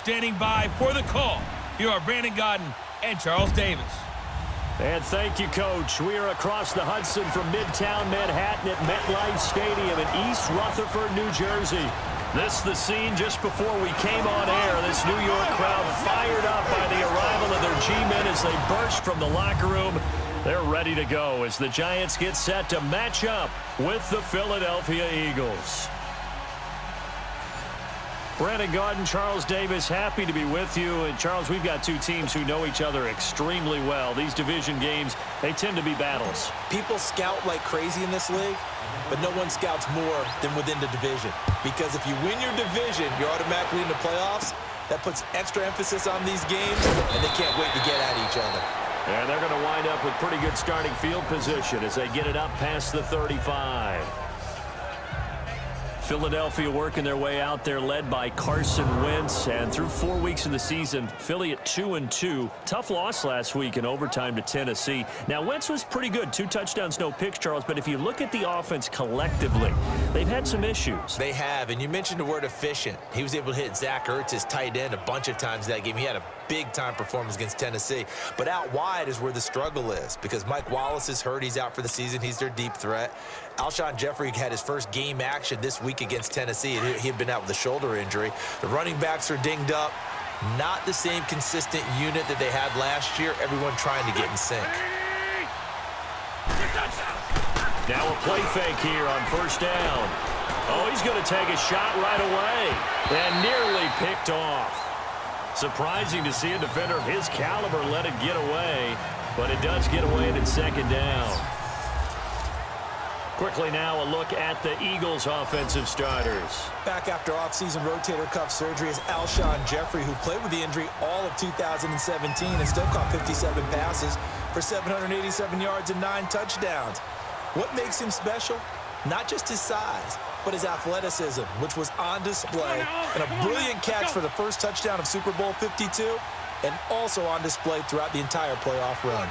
Standing by for the call, here are Brandon Gaudin and Charles Davis. And thank you, Coach. We are across the Hudson from Midtown Manhattan at MetLife Stadium in East Rutherford, New Jersey. This is the scene just before we came on air. This New York crowd fired up by the arrival of their G-men as they burst from the locker room. They're ready to go as the Giants get set to match up with the Philadelphia Eagles. Brandon Gaudin, Charles Davis, happy to be with you. And Charles, we've got two teams who know each other extremely well. These division games, they tend to be battles. People scout like crazy in this league, but no one scouts more than within the division. Because if you win your division, you're automatically in the playoffs. That puts extra emphasis on these games, and they can't wait to get at each other. And they're going to wind up with pretty good starting field position as they get it up past the 35. Philadelphia working their way out there, led by Carson Wentz. And through 4 weeks of the season, Philly at 2-2. Tough loss last week in overtime to Tennessee. Now, Wentz was pretty good. 2 touchdowns, no picks, Charles. But if you look at the offense collectively, they've had some issues. They have. And you mentioned the word efficient. He was able to hit Zach Ertz, his tight end, a bunch of times that game. He had a big-time performance against Tennessee. But out wide is where the struggle is because Mike Wallace is hurt. He's out for the season. He's their deep threat. Alshon Jeffrey had his first game action this week against Tennessee. He had been out with a shoulder injury. The running backs are dinged up. Not the same consistent unit that they had last year. Everyone trying to get in sync. Now a play fake here on first down. Oh, he's going to take a shot right away. And nearly picked off. Surprising to see a defender of his caliber let it get away. But it does get away and it's second down. Quickly now, a look at the Eagles' offensive starters. Back after offseason rotator cuff surgery is Alshon Jeffrey, who played with the injury all of 2017 and still caught 57 passes for 787 yards and 9 touchdowns. What makes him special? Not just his size, but his athleticism, which was on display, and a brilliant catch for the first touchdown of Super Bowl 52, and also on display throughout the entire playoff run.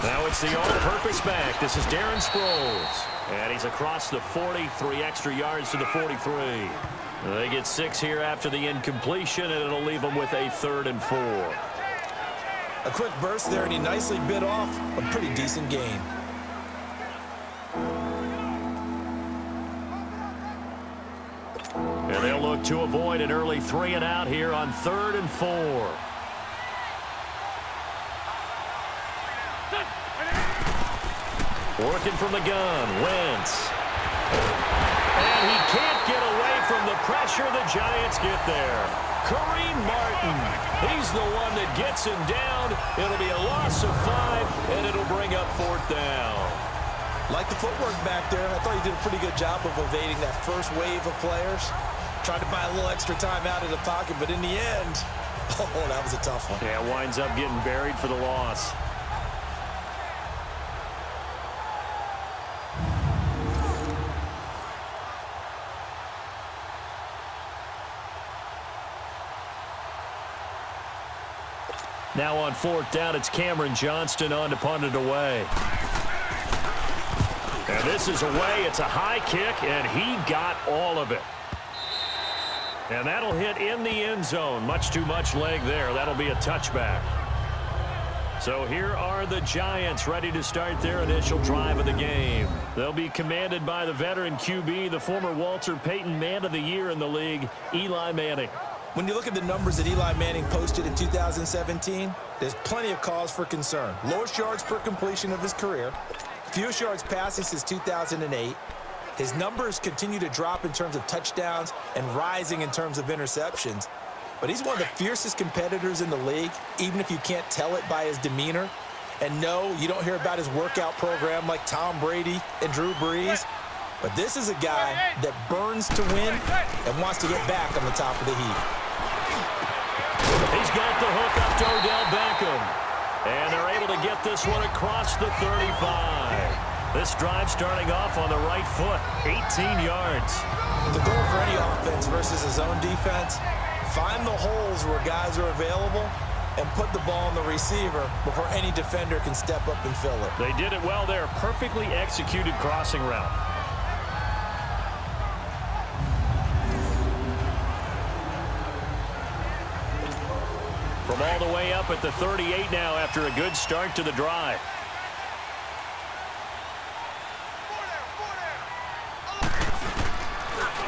Now it's the all-purpose back. This is Darren Sproles. And he's across the 43 extra yards to the 43. They get 6 here after the incompletion, and it'll leave them with a 3rd and 4. A quick burst there, and he nicely bit off a pretty decent gain. And they'll look to avoid an early 3-and-out here on 3rd and 4. Working from the gun, Wentz. And he can't get away from the pressure. The Giants get there. Kareem Martin, he's the one that gets him down. It'll be a loss of 5, and it'll bring up 4th down. Like the footwork back there, I thought he did a pretty good job of evading that first wave of players. Tried to buy a little extra time out of the pocket, but in the end, oh, that was a tough one. Yeah, winds up getting buried for the loss. Now on 4th down, it's Cameron Johnston on to punt it away. And this is away. It's a high kick, and he got all of it. And that'll hit in the end zone. Much too much leg there. That'll be a touchback. So here are the Giants ready to start their initial drive of the game. They'll be commanded by the veteran QB, the former Walter Payton Man of the Year in the league, Eli Manning. When you look at the numbers that Eli Manning posted in 2017, there's plenty of cause for concern. Lowest yards per completion of his career, fewest yards passing since 2008. His numbers continue to drop in terms of touchdowns and rising in terms of interceptions. But he's one of the fiercest competitors in the league, even if you can't tell it by his demeanor. And no, you don't hear about his workout program like Tom Brady and Drew Brees. But this is a guy that burns to win and wants to get back on the top of the heap. He's got the hook up to Odell Beckham. And they're able to get this one across the 35. This drive starting off on the right foot, 18 yards. The goal for any offense versus his own defense, find the holes where guys are available and put the ball on the receiver before any defender can step up and fill it. They did it well there. Perfectly executed crossing route. From all the way up at the 38 now after a good start to the drive.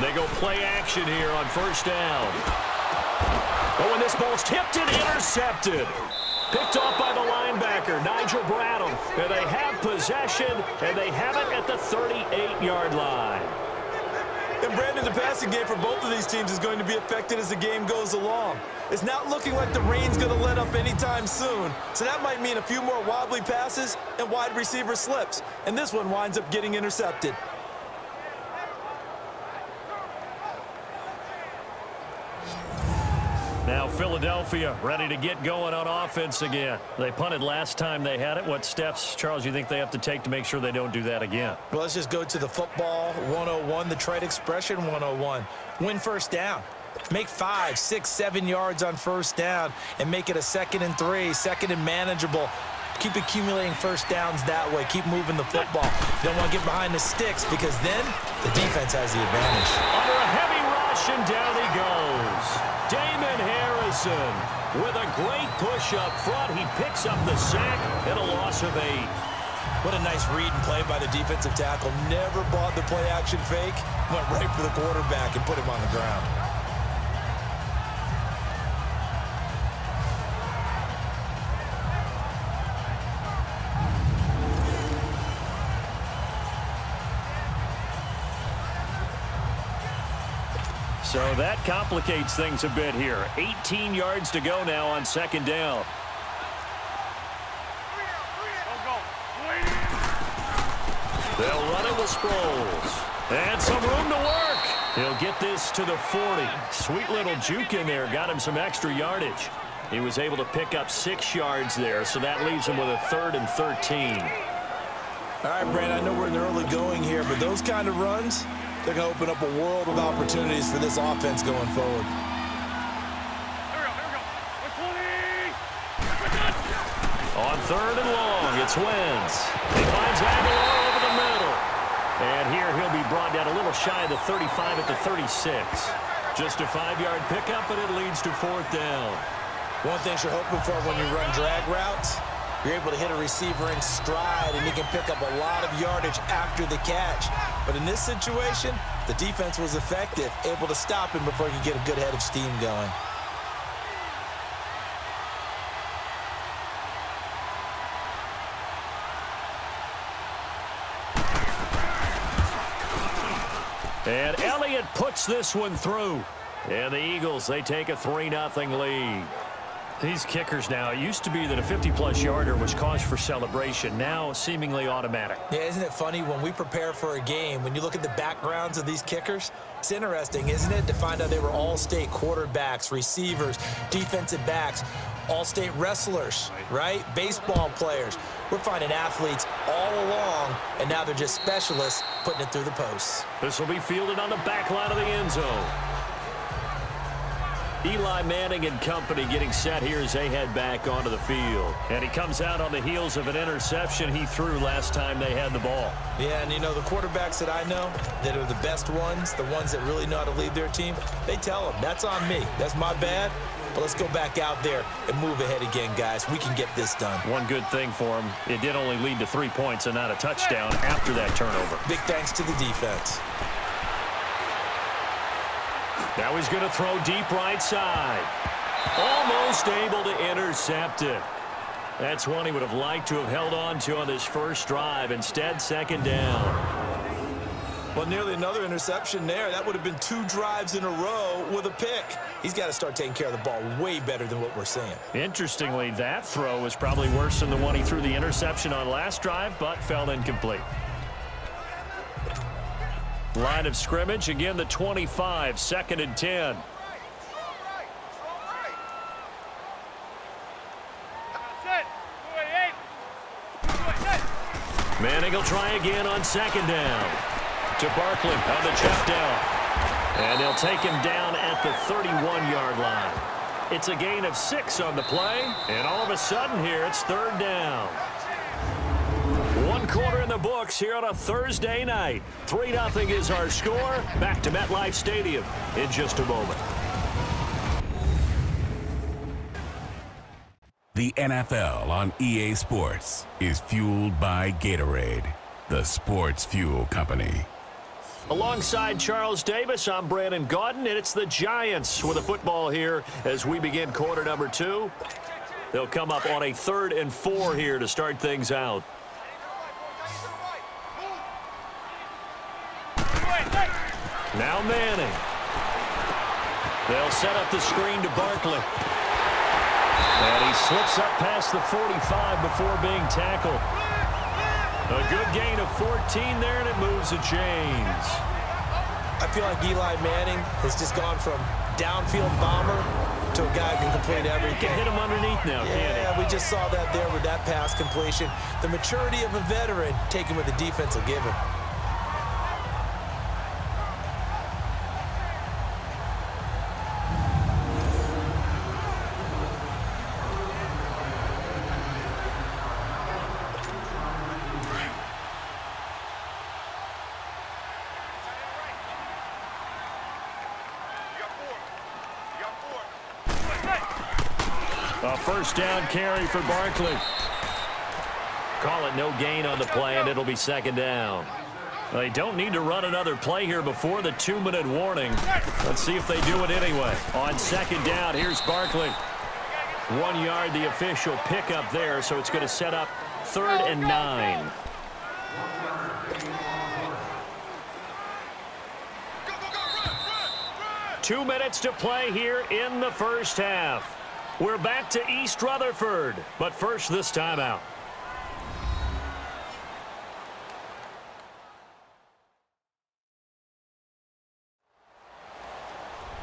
They go play action here on first down. Oh, and this ball's tipped and intercepted. Picked off by the linebacker, Nigel Bradham. And they have possession, and they have it at the 38-yard line. And Brandon, the passing game for both of these teams is going to be affected as the game goes along. It's not looking like the rain's going to let up anytime soon. So that might mean a few more wobbly passes and wide receiver slips. And this one winds up getting intercepted. Now Philadelphia ready to get going on offense again. They punted last time they had it. What steps, Charles, you think they have to take to make sure they don't do that again? Well, let's just go to the football 101, the trade expression 101. Win first down. Make 5, 6, 7 yards on first down and make it a 2nd and 3, 2nd and manageable. Keep accumulating first downs that way. Keep moving the football. You don't want to get behind the sticks because then the defense has the advantage. Under a heavy rush, and down he goes. Damon Harrison with a great push up front. He picks up the sack and a loss of 8. What a nice read and play by the defensive tackle. Never bought the play-action fake. Went right for the quarterback and put him on the ground. So that complicates things a bit here. 18 yards to go now on second down. They'll run it with Sproles. And some room to work. He'll get this to the 40. Sweet little juke in there. Got him some extra yardage. He was able to pick up 6 yards there, so that leaves him with a 3rd and 13. All right, Brand, I know we're in the early going here, but those kind of runs, they're going to open up a world of opportunities for this offense going forward. On 3rd and long, it's Wentz. He finds Aguilar over the middle. And here he'll be brought down a little shy of the 35 at the 36. Just a 5-yard pickup, and it leads to 4th down. One thing you're hoping for when you run drag routes, you're able to hit a receiver in stride, and you can pick up a lot of yardage after the catch. But in this situation, the defense was effective, able to stop him before he could get a good head of steam going. And Elliott puts this one through. And the Eagles, they take a 3-0 lead. These kickers now, it used to be that a 50-plus yarder was cause for celebration. Now, seemingly automatic. Yeah, isn't it funny when we prepare for a game, when you look at the backgrounds of these kickers, it's interesting, isn't it, to find out they were all-state quarterbacks, receivers, defensive backs, all-state wrestlers, right? Baseball players. We're finding athletes all along, and now they're just specialists putting it through the posts. This will be fielded on the back line of the end zone. Eli Manning and company getting set here as they head back onto the field. And he comes out on the heels of an interception he threw last time they had the ball. Yeah, and you know, the quarterbacks that I know that are the best ones, the ones that really know how to lead their team, they tell them, that's on me. That's my bad. But let's go back out there and move ahead again, guys. We can get this done. One good thing for him, it did only lead to 3 points and not a touchdown after that turnover. Big thanks to the defense. Now he's going to throw deep right side. Almost able to intercept it. That's one he would have liked to have held on to on this first drive. Instead, second down. Well, nearly another interception there. That would have been 2 drives in a row with a pick. He's got to start taking care of the ball way better than what we're seeing. Interestingly, that throw was probably worse than the one he threw the interception on last drive, but fell incomplete. Line of scrimmage, again the 25, 2nd and 10. Manning will try again on 2nd down. To Barkley on the check down. And they'll take him down at the 31-yard line. It's a gain of 6 on the play, and all of a sudden here it's 3rd down. 1 quarter in the books here on a Thursday night. 3-0 is our score. Back to MetLife Stadium in just a moment. The NFL on EA Sports is fueled by Gatorade, the sports fuel company. Alongside Charles Davis, I'm Brandon Gaudin, and it's the Giants with a football here as we begin quarter number 2. They'll come up on a 3rd and 4 here to start things out. Now Manning. They'll set up the screen to Barkley. And he slips up past the 45 before being tackled. A good gain of 14 there, and it moves the chains. I feel like Eli Manning has just gone from downfield bomber to a guy who can complete everything. He can hit him underneath now, can't he? Yeah, we just saw that there with that pass completion. The maturity of a veteran taken what the defense will give him. A first down carry for Barkley. Call it no gain on the play, and it'll be 2nd down. They don't need to run another play here before the 2-minute warning. Let's see if they do it anyway. On 2nd down, here's Barkley. 1 yard, the official pickup there, so it's going to set up 3rd and 9. Two minutes to play here in the first half. We're back to East Rutherford, but first this timeout.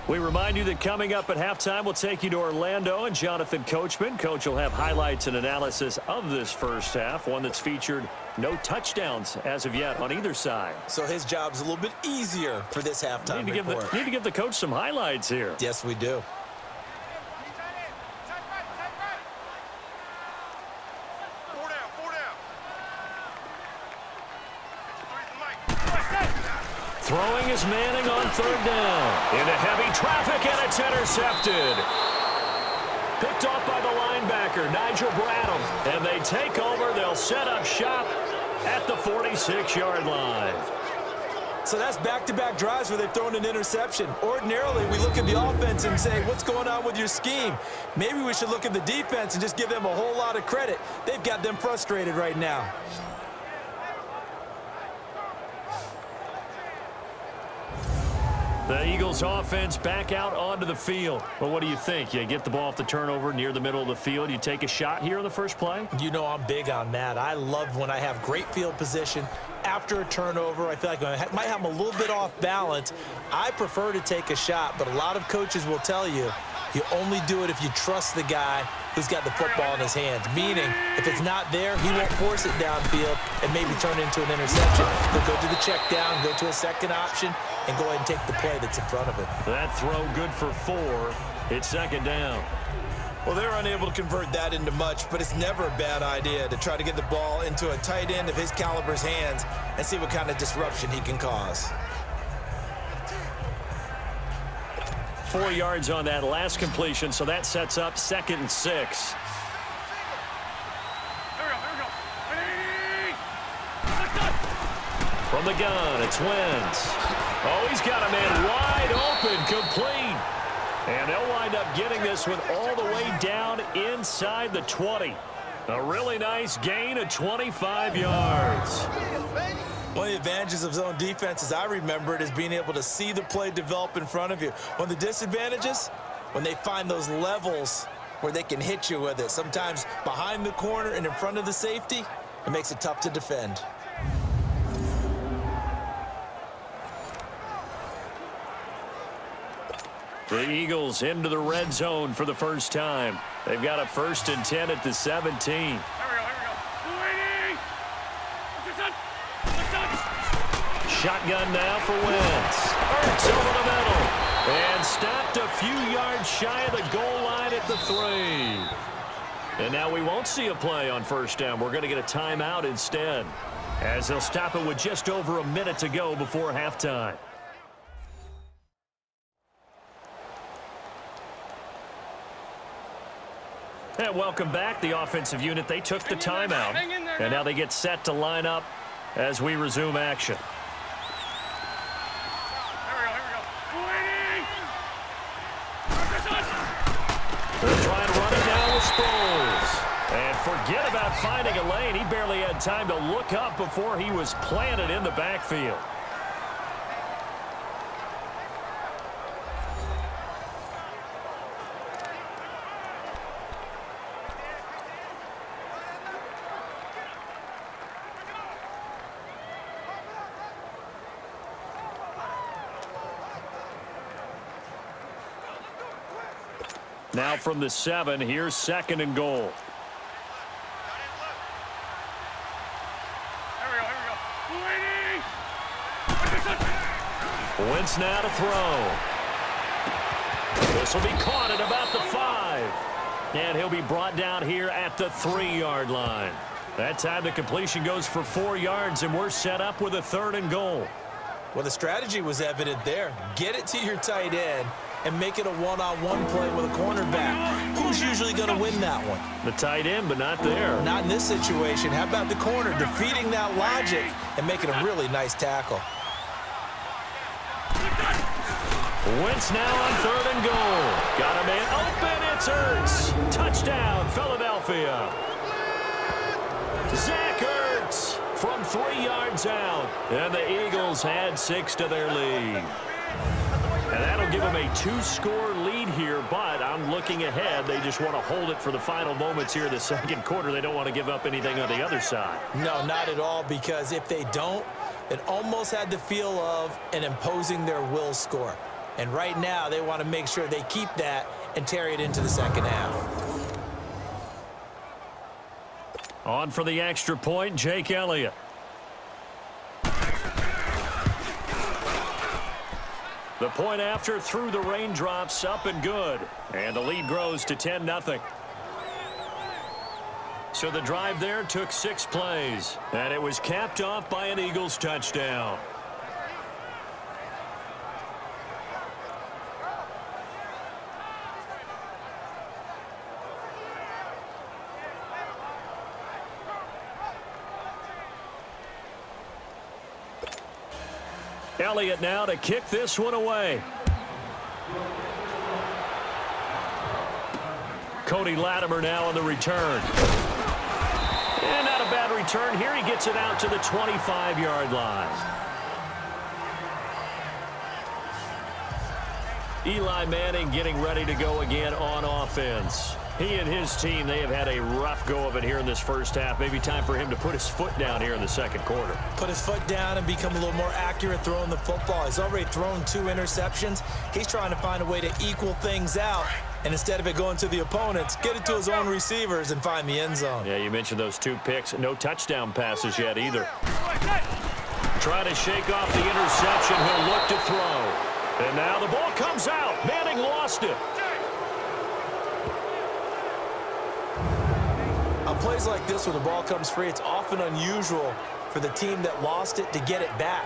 We remind you that coming up at halftime, we'll take you to Orlando and Jonathan Coachman. Coach will have highlights and analysis of this first half, one that's featured no touchdowns as of yet on either side. So his job's a little bit easier for this halftime report. Need to give the coach some highlights here. Yes, we do. Throwing is Manning on 3rd down. Into heavy traffic, and it's intercepted. Picked off by the linebacker, Nigel Bradham. And they take over. They'll set up shop at the 46-yard line. So that's back-to-back drives where they've thrown an interception. Ordinarily, we look at the offense and say, what's going on with your scheme? Maybe we should look at the defense and just give them a whole lot of credit. They've got them frustrated right now. The Eagles offense back out onto the field. Well, what do you think? You get the ball off the turnover near the middle of the field. You take a shot here on the first play? You know I'm big on that. I love when I have great field position after a turnover. I feel like I might have them a little bit off balance. I prefer to take a shot, but a lot of coaches will tell you, you only do it if you trust the guy who's got the football in his hands. Meaning, if it's not there, he won't force it downfield and maybe turn it into an interception. He'll go to the check down, go to a second option, and go ahead and take the play that's in front of him. That throw good for 4. It's 2nd down. Well, they're unable to convert that into much, but it's never a bad idea to try to get the ball into a tight end of his caliber's hands and see what kind of disruption he can cause. 4 yards on that last completion, so that sets up 2nd and 6. From the gun, it's Wentz. Oh, he's got a man wide open, complete. And they'll wind up getting this one all the way down inside the 20. A really nice gain of 25 yards. One of the advantages of zone defense, as I remember it, is being able to see the play develop in front of you. One of the disadvantages, when they find those levels where they can hit you with it, sometimes behind the corner and in front of the safety, it makes it tough to defend. The Eagles into the red zone for the first time. They've got a 1st and 10 at the 17. Shotgun now for Wentz. Ertz over the middle. And stopped a few yards shy of the goal line at the 3. And now we won't see a play on 1st down. We're going to get a timeout instead, as they'll stop it with just over a minute to go before halftime. And welcome back, the offensive unit. They took the timeout, and now they get set to line up as we resume action. They'll try and run it down with Sproles. And forget about finding a lane. He barely had time to look up before he was planted in the backfield. Now from the 7, here's 2nd and goal. Wentz now to throw. This will be caught at about the 5. And he'll be brought down here at the 3-yard line. That time the completion goes for 4 yards, and we're set up with a 3rd and goal. Well, the strategy was evident there. Get it to your tight end and make it a one-on-one play with a cornerback. Who's usually going to win that one? The tight end, but not there. Not in this situation. How about the corner defeating that logic and making a really nice tackle? Wentz now on 3rd and goal. Got a man open. It's Ertz. Touchdown, Philadelphia. Zach Ertz from 3 yards out. And the Eagles had 6 to their lead. And that'll give them a 2-score lead here, but I'm looking ahead. They just want to hold it for the final moments here in the 2nd quarter. They don't want to give up anything on the other side. No, not at all, because if they don't, it almost had the feel of an imposing their will score. And right now, they want to make sure they keep that and carry it into the 2nd half. On for the extra point, Jake Elliott. The point after through the raindrops, up and good. And the lead grows to 10-0. So the drive there took 6 plays. And it was capped off by an Eagles touchdown. Elliott now to kick this one away. Cody Latimer now on the return. And not a bad return here. He gets it out to the 25-yard line. Eli Manning getting ready to go again on offense. He and his team, they have had a rough go of it here in this first half. Maybe time for him to put his foot down here in the 2nd quarter. Put his foot down and become a little more accurate throwing the football. He's already thrown 2 interceptions. He's trying to find a way to equal things out. And instead of it going to the opponents, get it to his own receivers and find the end zone. Yeah, you mentioned those 2 picks. No touchdown passes yet either. Trying to shake off the interception. He'll look to throw. And now the ball comes out. Manning lost it. On plays like this, when the ball comes free, it's often unusual for the team that lost it to get it back.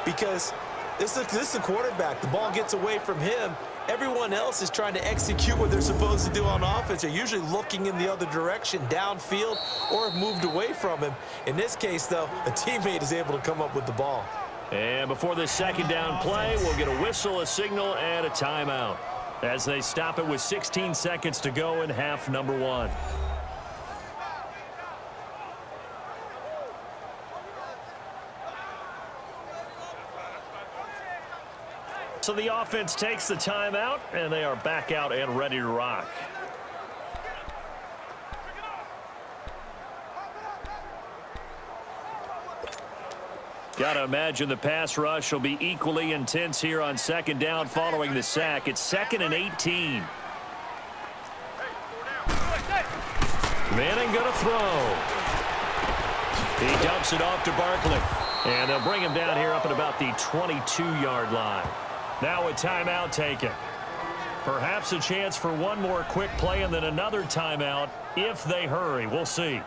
Because this is the quarterback. The ball gets away from him. Everyone else is trying to execute what they're supposed to do on offense. They're usually looking in the other direction, downfield, or have moved away from him. In this case, though, a teammate is able to come up with the ball. And before this 2nd down play, we'll get a whistle, a signal, and a timeout as they stop it with 16 seconds to go in half number 1. So the offense takes the timeout, and they are back out and ready to rock. Got to imagine the pass rush will be equally intense here on 2nd down following the sack. It's 2nd and 18. Manning going to throw. He dumps it off to Barkley. And they'll bring him down here up at about the 22-yard line. Now a timeout taken. Perhaps a chance for one more quick play and then another timeout if they hurry. We'll see.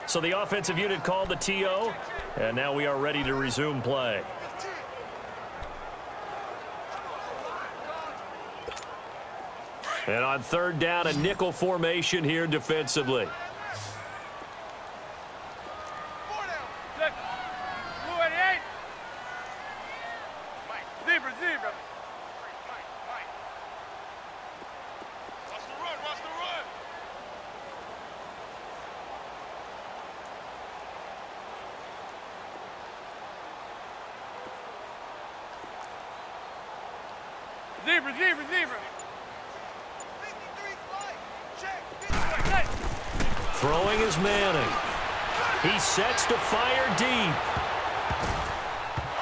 So the offensive unit called the TO, and now we are ready to resume play. And on third down, a nickel formation here defensively. Zebra. Throwing is Manning. He sets to fire deep.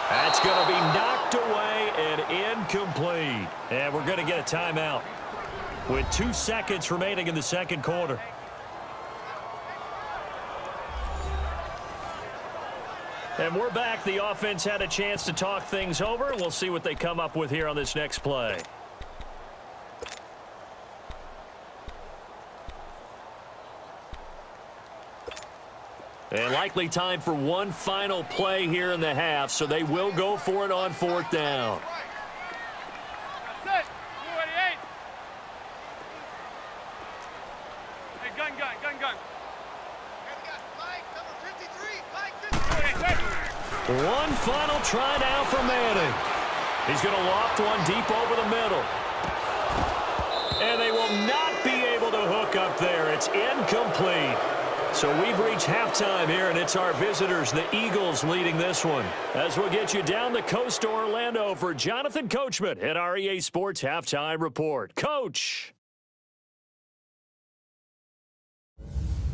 That's going to be knocked away and incomplete. And we're going to get a timeout with 2 seconds remaining in the second quarter. And we're back. The offense had a chance to talk things over. We'll see what they come up with here on this next play. And likely time for one final play here in the half, so they will go for it on fourth down. Hey, gun. One final try now for Manning. He's going to loft one deep over the middle. And they will not be able to hook up there. It's incomplete. So we've reached halftime here, and it's our visitors, the Eagles, leading this one. As we'll get you down the coast to Orlando for Jonathan Coachman at our EA Sports Halftime Report. Coach.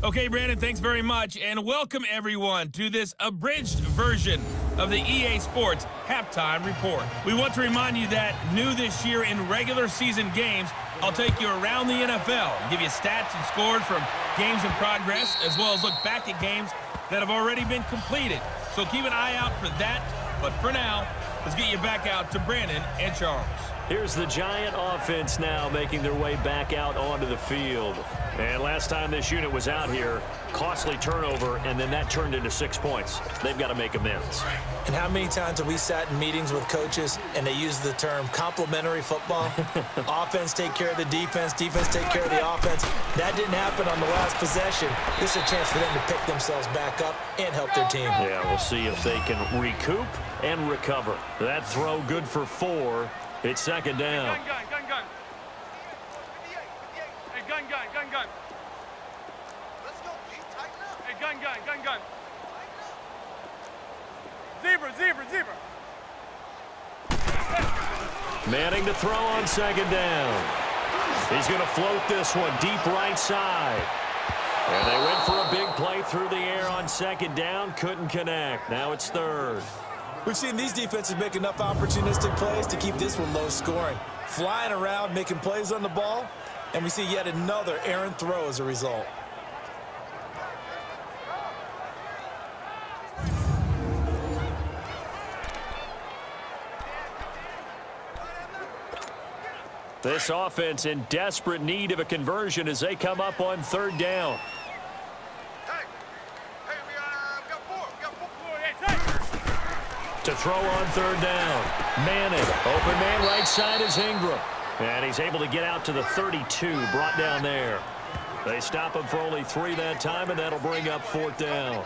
Okay, Brandon, thanks very much, and welcome everyone to this abridged version of the EA Sports Halftime Report. We want to remind you that new this year in regular season games, I'll take you around the NFL and give you stats and scores from games in progress, as well as look back at games that have already been completed. So keep an eye out for that, but for now, let's get you back out to Brandon and Charles. Here's the Giant offense now making their way back out onto the field. And last time this unit was out here, costly turnover, and then that turned into 6 points. They've got to make amends. And how many times have we sat in meetings with coaches and they use the term complementary football? Offense take care of the defense take care of the offense. That didn't happen on the last possession. This is a chance for them to pick themselves back up and help their team. Yeah, we'll see if they can recoup and recover. That throw good for 4. It's second down. Gun. Hey, gun. Let's go, Pete. Tighten up. Hey, gun. Zebra. Manning to throw on second down. He's going to float this one deep right side. And they went for a big play through the air on second down. Couldn't connect. Now it's third. We've seen these defenses make enough opportunistic plays to keep this one low scoring. Flying around, making plays on the ball, and we see yet another errant throw as a result. This offense in desperate need of a conversion as they come up on third down. To throw on third down. Manning. Open man right side is Ingram. And he's able to get out to the 32. Brought down there. They stop him for only 3 that time, and that'll bring up fourth down.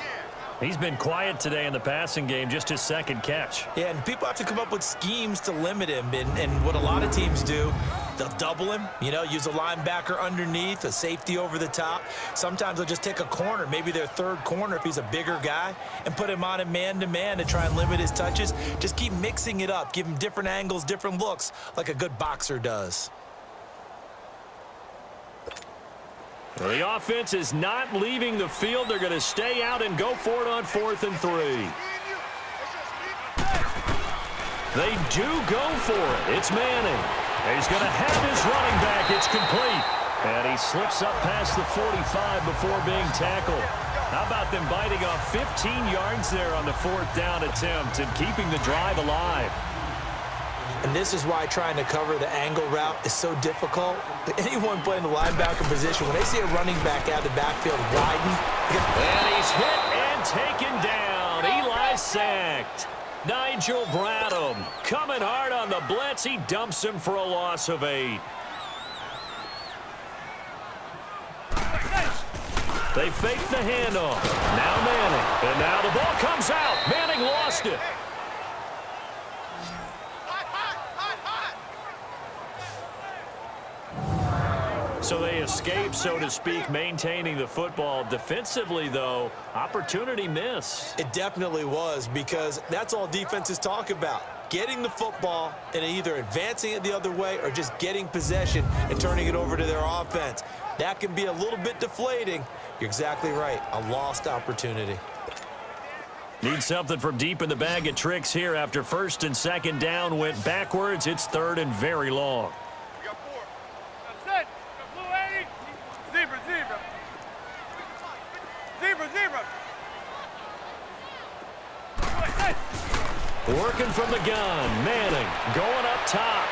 He's been quiet today in the passing game, just his second catch. Yeah, and people have to come up with schemes to limit him. And what a lot of teams do, they'll double him, use a linebacker underneath, a safety over the top. Sometimes they'll just take a corner, maybe their third corner if he's a bigger guy, and put him on a man-to-man to try and limit his touches. Just keep mixing it up, give him different angles, different looks, like a good boxer does. Well, the offense is not leaving the field. They're going to stay out and go for it on 4th and 3. They do go for it. It's Manning. He's going to have his running back. It's complete. And he slips up past the 45 before being tackled. How about them biting off 15 yards there on the 4th down attempt and keeping the drive alive? And this is why trying to cover the angle route is so difficult. Anyone playing the linebacker position, when they see a running back out of the backfield widen. And he's hit and taken down. Eli sacked. Nigel Bradham coming hard on the blitz. He dumps him for a loss of 8. They fake the handoff. Now Manning. And now the ball comes out. Manning lost it. So they escape, so to speak, maintaining the football. Defensively, though, opportunity miss. It definitely was, because that's all defenses talk about. Getting the football and either advancing it the other way or just getting possession and turning it over to their offense. That can be a little bit deflating. You're exactly right. A lost opportunity. Need something from deep in the bag of tricks here after first and second down went backwards. It's third and very long. We got 4. That's it. Blue 80. Zebra, zebra. Zebra, zebra. Working from the gun. Manning going up top.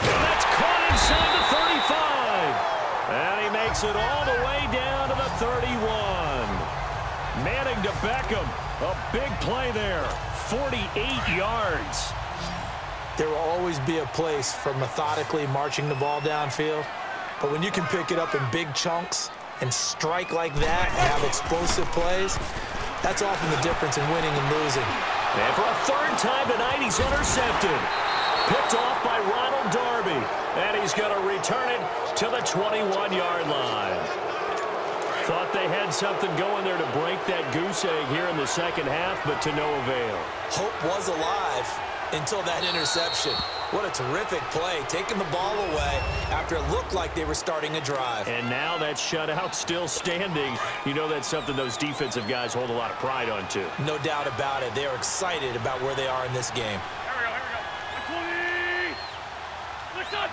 And that's caught inside the 35. And he makes it all the way down to the 31. Manning to Beckham. A big play there. 48 yards. There will always be a place for methodically marching the ball downfield. But when you can pick it up in big chunks and strike like that and have explosive plays, that's often the difference in winning and losing. And for a third time tonight, he's intercepted. Picked off by Ronald Darby. And he's going to return it to the 21-yard line. Thought they had something going there to break that goose egg here in the second half, but to no avail. Hope was alive until that interception. What a terrific play, taking the ball away after it looked like they were starting a drive. And now that shutout still standing. You know that's something those defensive guys hold a lot of pride on, too. No doubt about it. They are excited about where they are in this game. Here we go, here we go. 20. Listen.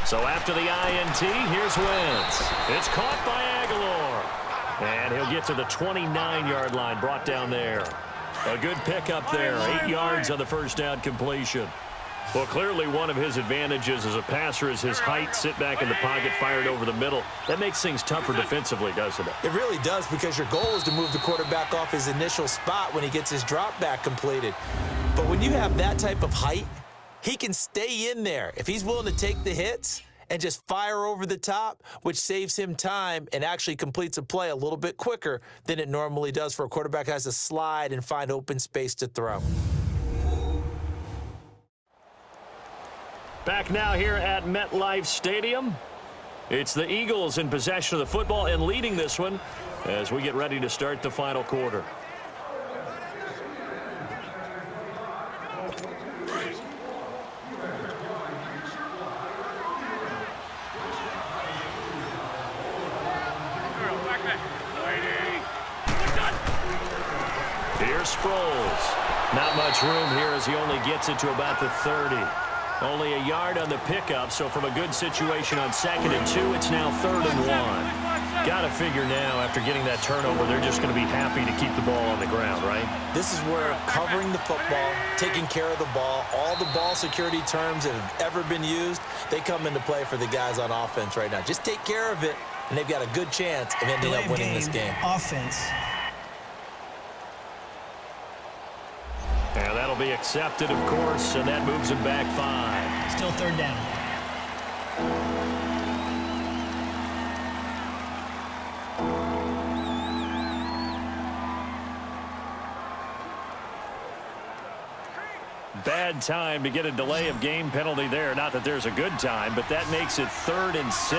So after the INT, here's Wentz. It's caught by Aguilar. And he'll get to the 29-yard line, brought down there. A good pickup there, 8 yards on the first down completion. Well, clearly one of his advantages as a passer is his height, sit back in the pocket, fired over the middle. That makes things tougher defensively, doesn't it? It really does, because your goal is to move the quarterback off his initial spot when he gets his drop back completed. But when you have that type of height, he can stay in there if he's willing to take the hits and just fire over the top, which saves him time and actually completes a play a little bit quicker than it normally does for a quarterback who has to slide and find open space to throw. Back now here at MetLife Stadium. It's the Eagles in possession of the football and leading this one as we get ready to start the final quarter. Here's Sproles. Not much room here as he only gets it to about the 30. Only a yard on the pickup, so from a good situation on 2nd and 2, it's now 3rd and 1. Got to figure now, after getting that turnover, they're just going to be happy to keep the ball on the ground, right? This is where covering the football, taking care of the ball, all the ball security terms that have ever been used, they come into play for the guys on offense right now. Just take care of it, and they've got a good chance of ending up winning this game. Offense. And that'll be accepted, of course, and that moves him back 5. Still 3rd down. Bad time to get a delay of game penalty there. Not that there's a good time, but that makes it 3rd and 6.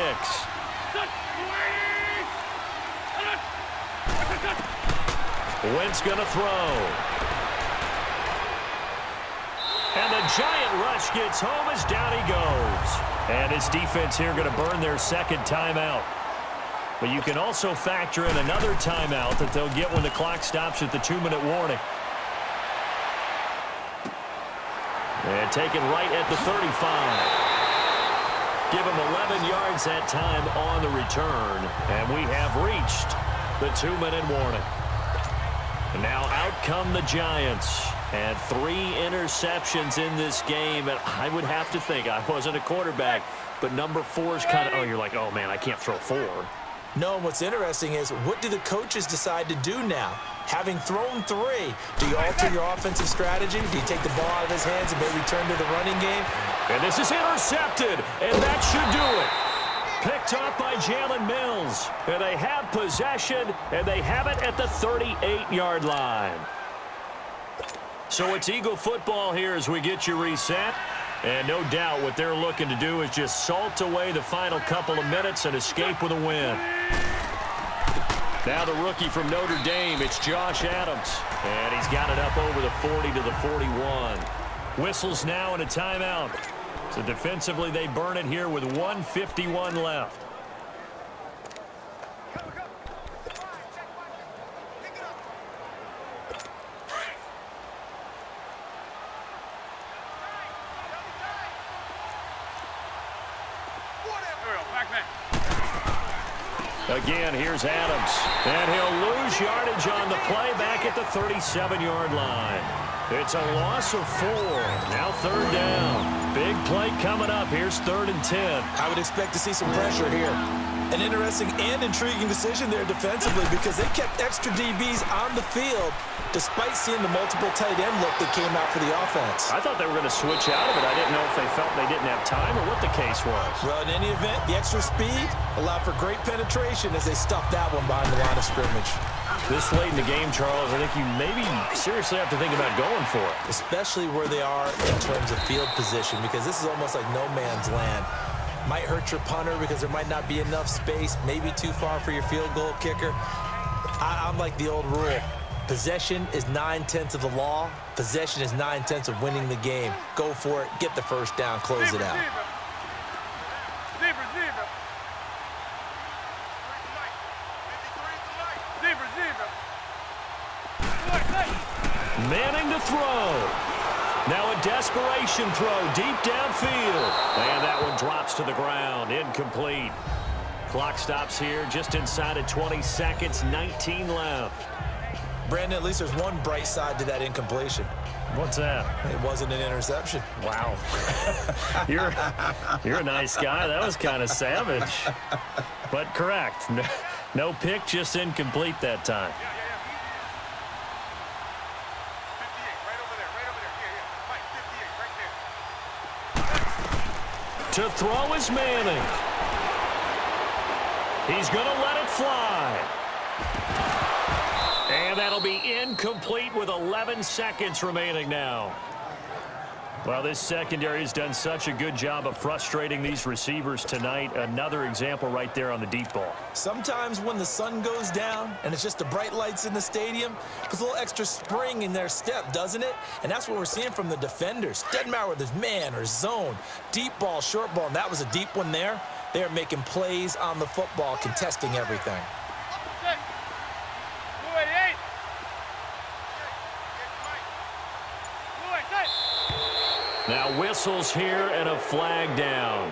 Wentz going to throw. And the giant rush gets home as down he goes. And his defense here going to burn their 2nd timeout. But you can also factor in another timeout that they'll get when the clock stops at the 2-minute warning. And taken right at the 35. Give him 11 yards that time on the return. And we have reached the 2-minute warning. And now out come the Giants. And 3 interceptions in this game. And I would have to think, I wasn't a quarterback, but number 4 is kind of, oh, you're like, oh, man, I can't throw 4. No, and what's interesting is, what do the coaches decide to do now? Having thrown 3, do you alter your offensive strategy? Do you take the ball out of his hands and maybe turn to the running game? And this is intercepted, and that should do it. Picked up by Jalen Mills. And they have possession, and they have it at the 38-yard line. So it's Eagle football here as we get you reset. And no doubt what they're looking to do is just salt away the final couple of minutes and escape with a win. Now the rookie from Notre Dame, it's Josh Adams. And he's got it up over the 40 to the 41. Whistles now and a timeout. So defensively, they burn it here with 1:51 left. Again, here's Adams. And he'll lose yardage on the play back at the 37-yard line. It's a loss of 4. Now 3rd down. Big play coming up. Here's 3rd and 10. I would expect to see some pressure here. An interesting and intriguing decision there defensively because they kept extra DBs on the field despite seeing the multiple tight end look that came out for the offense. I thought they were going to switch out of it. I didn't know if they felt they didn't have time or what the case was. Well, in any event, the extra speed allowed for great penetration as they stuffed that one behind the line of scrimmage. This late in the game, Charles, I think you maybe seriously have to think about going for it. Especially where they are in terms of field position because this is almost like no man's land. Might hurt your punter because there might not be enough space, maybe too far for your field goal kicker. I'm like the old rule. Possession is 9/10 of the law. Possession is 9/10 of winning the game. Go for it, get the first down, close it out. Manning to throw. Now a desperation throw deep downfield. And that one drops to the ground. Incomplete. Clock stops here just inside of 20 seconds. 19 left. Brandon, at least there's one bright side to that incompletion. What's that? It wasn't an interception. Wow. You're a nice guy. That was kind of savage. But correct. No pick, just incomplete that time. To throw is Manning. He's going to let it fly. And that'll be incomplete with 11 seconds remaining now. Well, this secondary has done such a good job of frustrating these receivers tonight. Another example right there on the deep ball. Sometimes when the sun goes down and it's just the bright lights in the stadium, puts a little extra spring in their step, doesn't it? And that's what we're seeing from the defenders. Doesn't matter whether it's man or zone, deep ball, short ball, and that was a deep one there. They're making plays on the football, contesting everything. Now whistles here and a flag down.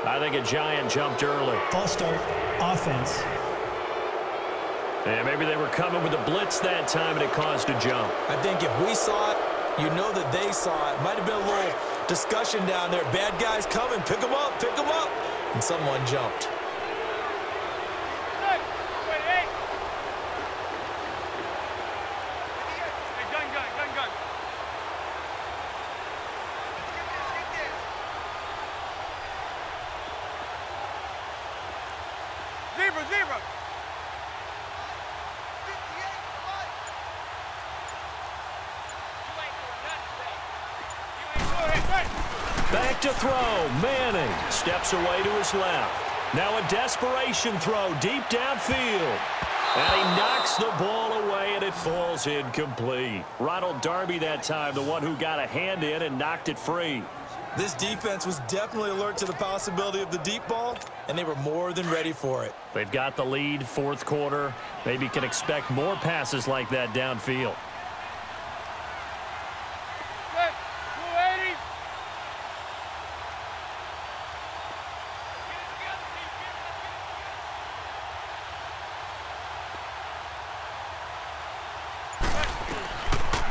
I think a giant jumped early. False start, offense. And maybe they were coming with a blitz that time and it caused a jump. I think if we saw it, you know that they saw it. Might have been a little discussion down there. Bad guys coming, pick them up, pick them up. And someone jumped. Back to throw. Manning steps away to his left. Now a desperation throw deep downfield. And he knocks the ball away, and it falls incomplete. Ronald Darby that time, the one who got a hand in and knocked it free. This defense was definitely alert to the possibility of the deep ball, and they were more than ready for it. They've got the lead, fourth quarter. Maybe can expect more passes like that downfield.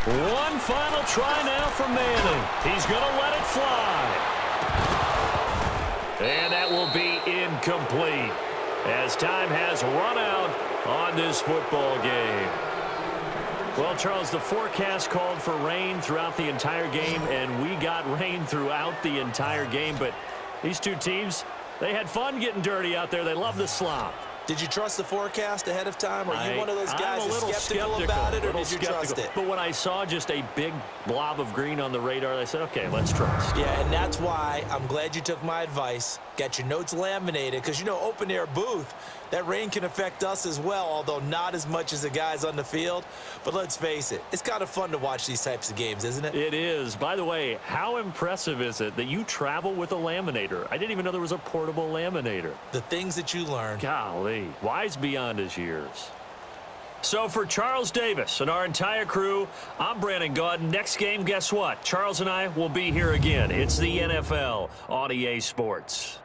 One final try now from Manning. He's going to let it fly. And that will be incomplete as time has run out on this football game. Well, Charles, the forecast called for rain throughout the entire game, and we got rain throughout the entire game. But these two teams, they had fun getting dirty out there. They love the slop. Did you trust the forecast ahead of time? Are you one of those guys that's skeptical about it, or did you trust it? But when I saw just a big blob of green on the radar, I said, okay, let's trust. Yeah, and that's why I'm glad you took my advice. Got your notes laminated, because, you know, open-air booth, that rain can affect us as well, although not as much as the guys on the field. But let's face it, it's kind of fun to watch these types of games, isn't it? It is. By the way, how impressive is it that you travel with a laminator? I didn't even know there was a portable laminator. The things that you learn. Golly, wise beyond his years. So for Charles Davis and our entire crew, I'm Brandon Gaudin. Next game, guess what? Charles and I will be here again. It's the NFL on EA Sports.